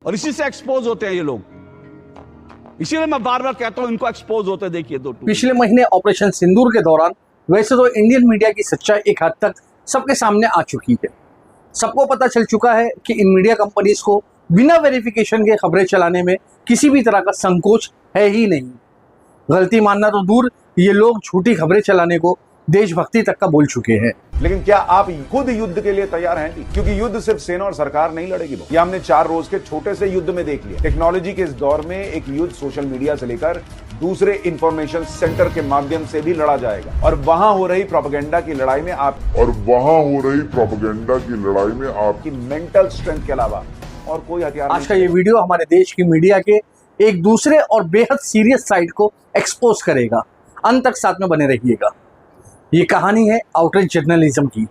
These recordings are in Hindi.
और इसी से एक्सपोज होते हैं ये लोग। इसीलिए मैं बार बार कहता हूं इनको एक्सपोज होते देखिए। पिछले महीने ऑपरेशन सिंदूर के दौरान वैसे तो इंडियन मीडिया की सच्चाई एक हद तक सबके सामने आ चुकी है। सबको पता चल चुका है कि इन मीडिया कंपनीज को बिना वेरिफिकेशन के खबरें चलाने में किसी भी तरह का संकोच है ही नहीं। गलती मानना तो दूर, ये लोग झूठी खबरें चलाने को देशभक्ति तक का बोल चुके हैं। लेकिन क्या आप खुद युद्ध के लिए तैयार हैं? क्योंकि युद्ध सिर्फ सेना और सरकार नहीं लड़ेगी। ये हमने 4 रोज के छोटे से युद्ध में देख लिया। टेक्नोलॉजी के इस दौर में एक युद्ध सोशल मीडिया से लेकर दूसरे इंफॉर्मेशन सेंटर के माध्यम से भी लड़ा जाएगा। और वहां हो रही प्रोपेगेंडा की लड़ाई में आपकी मेंटल स्ट्रेंथ के अलावा और कोई हथियार आज का ये वीडियो हमारे देश की मीडिया के एक दूसरे और बेहद सीरियस साइड को एक्सपोज करेगा। अंत तक साथ में बने रहिएगा। ये कहानी है आउटरीच जर्नलिज्म की।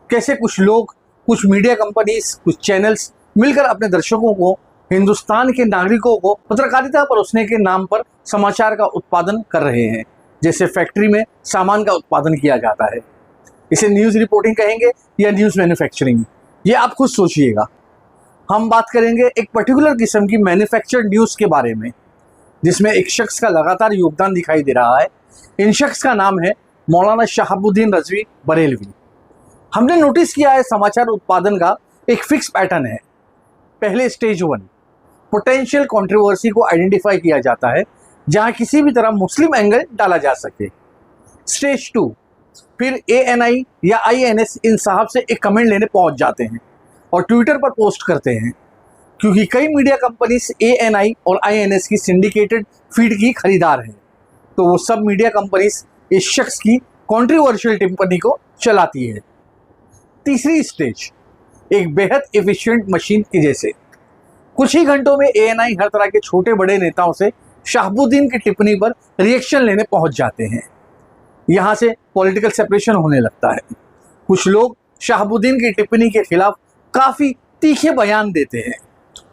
कैसे कुछ लोग, कुछ मीडिया कंपनीज, कुछ चैनल्स मिलकर अपने दर्शकों को, हिंदुस्तान के नागरिकों को पत्रकारिता परोसने के नाम पर समाचार का उत्पादन कर रहे हैं। जैसे फैक्ट्री में सामान का उत्पादन किया जाता है। इसे न्यूज़ रिपोर्टिंग कहेंगे या न्यूज़ मैन्युफैक्चरिंग, ये आप खुद सोचिएगा। हम बात करेंगे एक पर्टिकुलर किस्म की मैन्युफैक्चर्ड न्यूज़ के बारे में, जिसमें एक शख्स का लगातार योगदान दिखाई दे रहा है। इन शख्स का नाम है मौलाना शहाबुद्दीन रजवी बरेलवी। हमने नोटिस किया है समाचार उत्पादन का एक फिक्स पैटर्न है। पहले स्टेज 1 पोटेंशियल कंट्रोवर्सी को आइडेंटिफाई किया जाता है, जहां किसी भी तरह मुस्लिम एंगल डाला जा सके। स्टेज 2 फिर ANI या INS इन साहब से एक कमेंट लेने पहुंच जाते हैं और ट्विटर पर पोस्ट करते हैं, क्योंकि कई मीडिया कंपनीज ANI और INS की सिंडिकेटेड फीड की खरीदार हैं। तो वो सब मीडिया कंपनीज इस शख्स की कंट्रोवर्शियल टिप्पणी को चलाती है। तीसरी स्टेज एक बेहद एफिशिएंट मशीन के जैसे। कुछ ही घंटों में ANI हर तरह के छोटे बड़े नेताओं से शहाबुद्दीन की टिप्पणी पर रिएक्शन लेने पहुंच जाते हैं। यहाँ से पॉलिटिकल सेपरेशन होने लगता है। कुछ लोग शहाबुद्दीन की टिप्पणी के खिलाफ काफ़ी तीखे बयान देते हैं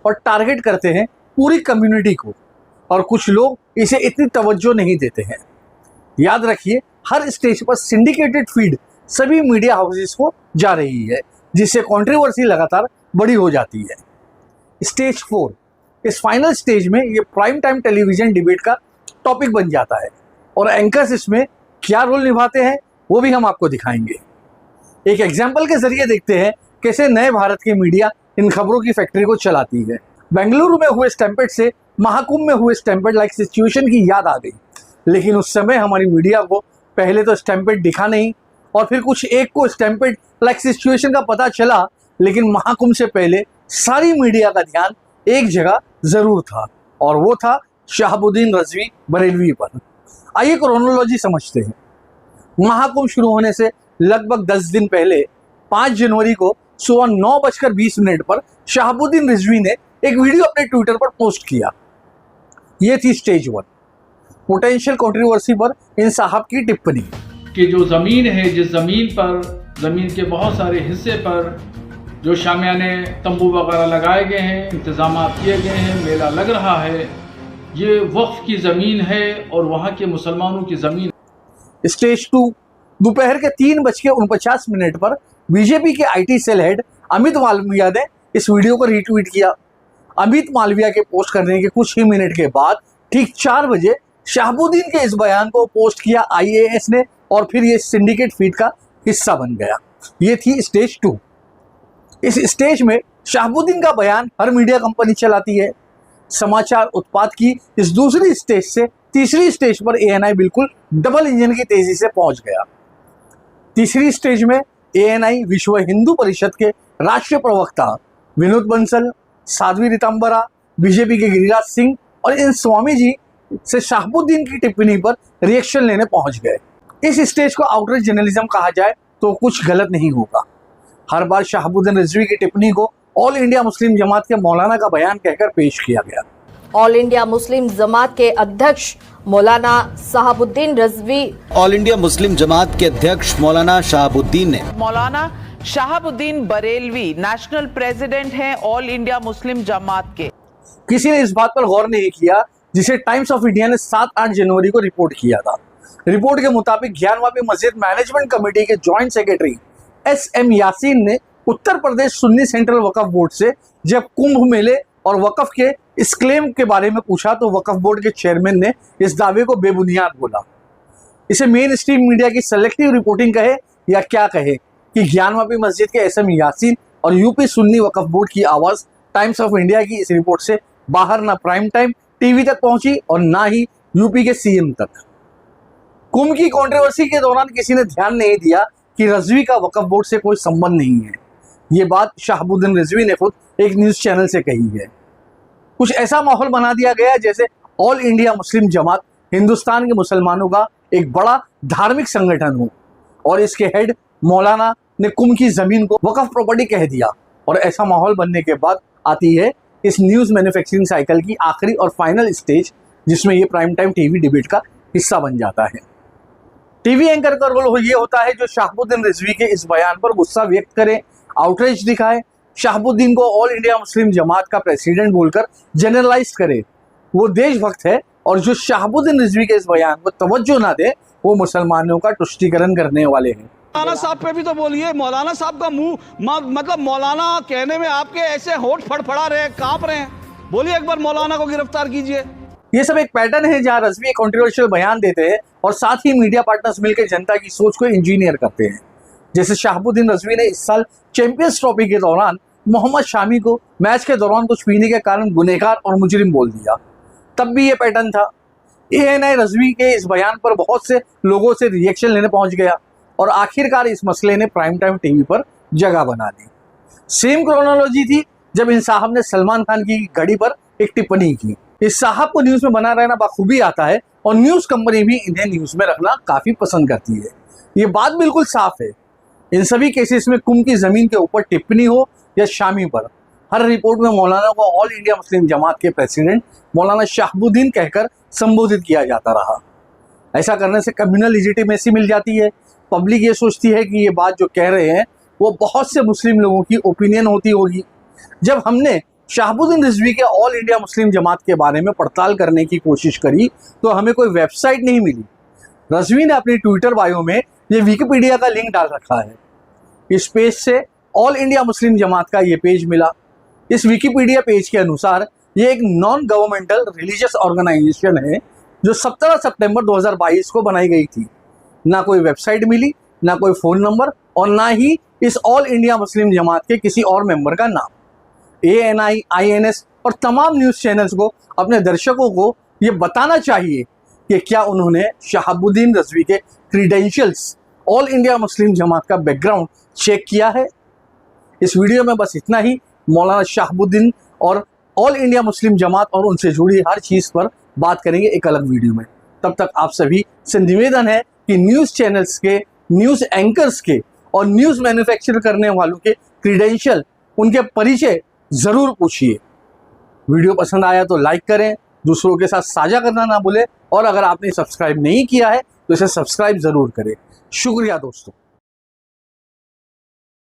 और टारगेट करते हैं पूरी कम्युनिटी को, और कुछ लोग इसे इतनी तवज्जो नहीं देते हैं। याद रखिए, हर स्टेज पर सिंडिकेटेड फीड सभी मीडिया हाउसेस को जा रही है, जिससे कंट्रोवर्सी लगातार बड़ी हो जाती है। स्टेज 4 इस फाइनल स्टेज में ये प्राइम टाइम टेलीविजन डिबेट का टॉपिक बन जाता है, और एंकर्स इसमें क्या रोल निभाते हैं वो भी हम आपको दिखाएंगे। एक एग्जाम्पल के जरिए देखते हैं कैसे नए भारत की मीडिया इन खबरों की फैक्ट्री को चलाती है। बेंगलुरु में हुए स्टैम्पेड से महाकुंभ में हुए स्टैम्पेड लाइक सिचुएशन की याद आ गई, लेकिन उस समय हमारी मीडिया को पहले तो स्टैम्पेड दिखा नहीं, और फिर कुछ एक को स्टैम्पेड लाइक सिचुएशन का पता चला, लेकिन महाकुंभ से पहले सारी मीडिया का ध्यान एक जगह जरूर था, और वो था शहाबुद्दीन रजवी बरेलवी पर। आइए क्रोनोलॉजी समझते हैं। महाकुंभ शुरू होने से लगभग 10 दिन पहले 5 जनवरी को सुबह 9:20 पर शहाबुद्दीन रिजवी ने एक वीडियो अपने ट्विटर पर पोस्ट किया। ये थी स्टेज 1 पोटेंशियल कंट्रोवर्सी पर इन साहब की टिप्पणी कि जो ज़मीन है, जिस ज़मीन पर, ज़मीन के बहुत सारे हिस्से पर जो शामियाने तंबू वगैरह लगाए गए हैं, इंतजाम किए गए हैं, मेला लग रहा है, ये वक्फ की ज़मीन है और वहाँ के मुसलमानों की ज़मीन। स्टेज 2 दोपहर के 3:49 पर बीजेपी के IT cell head Amit Malviya ने इस वीडियो को रीट्वीट किया। अमित मालविया के पोस्ट करने के कुछ ही मिनट के बाद ठीक 4 बजे शहाबुद्दीन के इस बयान को पोस्ट किया IAS ने, और फिर ये सिंडिकेट फीड का हिस्सा बन गया। ये थी स्टेज 2। इस स्टेज में शहाबुद्दीन का बयान हर मीडिया कंपनी चलाती है। समाचार उत्पाद की इस दूसरी स्टेज से तीसरी स्टेज पर ANI बिल्कुल डबल इंजन की तेजी से पहुंच गया। तीसरी स्टेज में ANI विश्व हिंदू परिषद के राष्ट्रीय प्रवक्ता विनोद बंसल, साध्वी रितांबरा, बीजेपी के गिरिराज सिंह और इन स्वामी जी से शहाबुद्दीन की टिप्पणी पर रिएक्शन लेने पहुंच गए। इस स्टेज को आउटरीच जर्नलिज्म कहा जाए तो कुछ गलत नहीं होगा। हर बार शहाबुद्दीन रिजवी की टिप्पणी को ऑल इंडिया मुस्लिम जमात के मौलाना का बयान कहकर पेश किया गया। ऑल इंडिया मुस्लिम जमात के अध्यक्ष मौलाना Shahabuddin Razvi, all India Muslim जमात के अध्यक्ष मौलाना शहाबुद्दीन ने मौलाना शहाबुद्दीन बरेलवी नेशनल प्रेसिडेंट हैं ऑल इंडिया मुस्लिम जमात के। किसी ने इस बात पर गौर नहीं किया जिसे टाइम्स ऑफ इंडिया ने 7-8 जनवरी को रिपोर्ट किया था। रिपोर्ट के मुताबिक 11वीं मस्जिद मैनेजमेंट कमेटी के जॉइंट सेक्रेटरी SM यासीन ने उत्तर प्रदेश सुन्नी सेंट्रल वक्फ बोर्ड से जब कुंभ मेले और वक्फ के इस क्लेम के बारे में पूछा तो वक्फ बोर्ड के चेयरमैन ने इस दावे को बेबुनियाद बोला। इसे मेन स्ट्रीम मीडिया की सेलेक्टिव रिपोर्टिंग कहे या क्या कहे कि ज्ञानवापी मस्जिद के SM यासीन और यूपी सुन्नी वक्फ बोर्ड की आवाज टाइम्स ऑफ इंडिया की इस रिपोर्ट से बाहर ना प्राइम टाइम टीवी तक पहुंची और ना ही यूपी के CM तक। कुंभ की कंट्रोवर्सी के दौरान किसी ने ध्यान नहीं दिया कि रजवी का वक्फ बोर्ड से कोई संबंध नहीं है। ये बात शहाबुद्दीन रिजवी ने खुद एक न्यूज चैनल से कही है। कुछ ऐसा माहौल बना दिया गया जैसे ऑल इंडिया मुस्लिम जमात हिंदुस्तान के मुसलमानों का एक बड़ा धार्मिक संगठन हो और इसके हेड मौलाना ने कुंभ की जमीन को वक्फ प्रॉपर्टी कह दिया। और ऐसा माहौल बनने के बाद आती है इस न्यूज मैन्युफैक्चरिंग साइकिल की आखिरी और फाइनल स्टेज, जिसमें ये प्राइम टाइम टीवी डिबेट का हिस्सा बन जाता है। टीवी एंकर का रोल ये होता है जो शहाबुद्दीन रिजवी के इस बयान पर गुस्सा व्यक्त करे, आउटरीच दिखाए, शहाबुद्दीन को ऑल इंडिया मुस्लिम जमात का प्रेसिडेंट बोलकर जनरलाइज करे। वो देशभक्त है और जो शहाबुद्दीन रिजवी के इस बयान को तवज्जो ना दे वो मुसलमानों का तुष्टीकरण करने वाले हैं। मौलाना साहब पे भी तो बोलिए। मौलाना साहब का मुंह मतलब मौलाना कहने में आपके ऐसे होठ फड़फड़ा रहे हैं, कांप रहे हैं। बोलिए एक बार मौलाना को गिरफ्तार कीजिए। ये सब एक पैटर्न है जहां रजवी कंट्रोवर्शियल बयान देते हैं और साथ ही मीडिया पार्टनर्स मिलकर जनता की सोच को इंजीनियर करते हैं। जैसे शहाबुद्दीन रिजवी ने इस साल चैंपियंस ट्रॉफी के दौरान मोहम्मद शामी को मैच के दौरान कुछ पीने के कारण गुनहगार और मुजरिम बोल दिया। तब भी ये पैटर्न था। ANI रिजवी के इस बयान पर बहुत से लोगों से रिएक्शन लेने पहुंच गया और आखिरकार इस मसले ने प्राइम टाइम टीवी पर जगह बना ली। सेम क्रोनोलॉजी थी जब इन साहब ने सलमान खान की घड़ी पर एक टिप्पणी की। इस साहब को न्यूज में बना रहना बखूबी आता है और न्यूज कंपनी भी इन्हें न्यूज में रखना काफी पसंद करती है। ये बात बिल्कुल साफ है। इन सभी केसेस में कुंभ की जमीन के ऊपर टिप्पणी हो या शामी पर, हर रिपोर्ट में मौलाना को ऑल इंडिया मुस्लिम जमात के प्रेसिडेंट मौलाना शहाबुद्दीन कहकर संबोधित किया जाता रहा। ऐसा करने से कम्युनल लेजिटिमेसी मिल जाती है। पब्लिक ये सोचती है कि ये बात जो कह रहे हैं वो बहुत से मुस्लिम लोगों की ओपिनियन होती होगी। जब हमने शहाबुद्दीन रिजवी के ऑल इंडिया मुस्लिम जमात के बारे में पड़ताल करने की कोशिश करी तो हमें कोई वेबसाइट नहीं मिली। रिजवी ने अपनी ट्विटर बायो में ये विकिपीडिया का लिंक डाल रखा है। इस पेज से ऑल इंडिया मुस्लिम जमात का ये पेज मिला। इस विकिपीडिया पेज के अनुसार ये एक नॉन गवर्नमेंटल रिलीजियस ऑर्गेनाइजेशन है जो 17 सितंबर 2022 को बनाई गई थी। ना कोई वेबसाइट मिली, ना कोई फ़ोन नंबर और ना ही इस ऑल इंडिया मुस्लिम जमात के किसी और मेंबर का नाम। ANI, INS और तमाम न्यूज़ चैनल्स को अपने दर्शकों को ये बताना चाहिए कि क्या उन्होंने शहाबुद्दीन रिजवी के क्रीडेंशियल्स, ऑल इंडिया मुस्लिम जमात का बैकग्राउंड चेक किया है। इस वीडियो में बस इतना ही। मौलाना शहाबुद्दीन और ऑल इंडिया मुस्लिम जमात और उनसे जुड़ी हर चीज़ पर बात करेंगे एक अलग वीडियो में। तब तक आप सभी से निवेदन है कि न्यूज़ चैनल्स के, न्यूज़ एंकर्स के और न्यूज़ मैन्युफैक्चर करने वालों के क्रीडेंशियल, उनके परिचय ज़रूर पूछिए। वीडियो पसंद आया तो लाइक करें, दूसरों के साथ साझा करना ना भूलें और अगर आपने सब्सक्राइब नहीं किया है तो इसे सब्सक्राइब ज़रूर करें। शुक्रिया दोस्तों।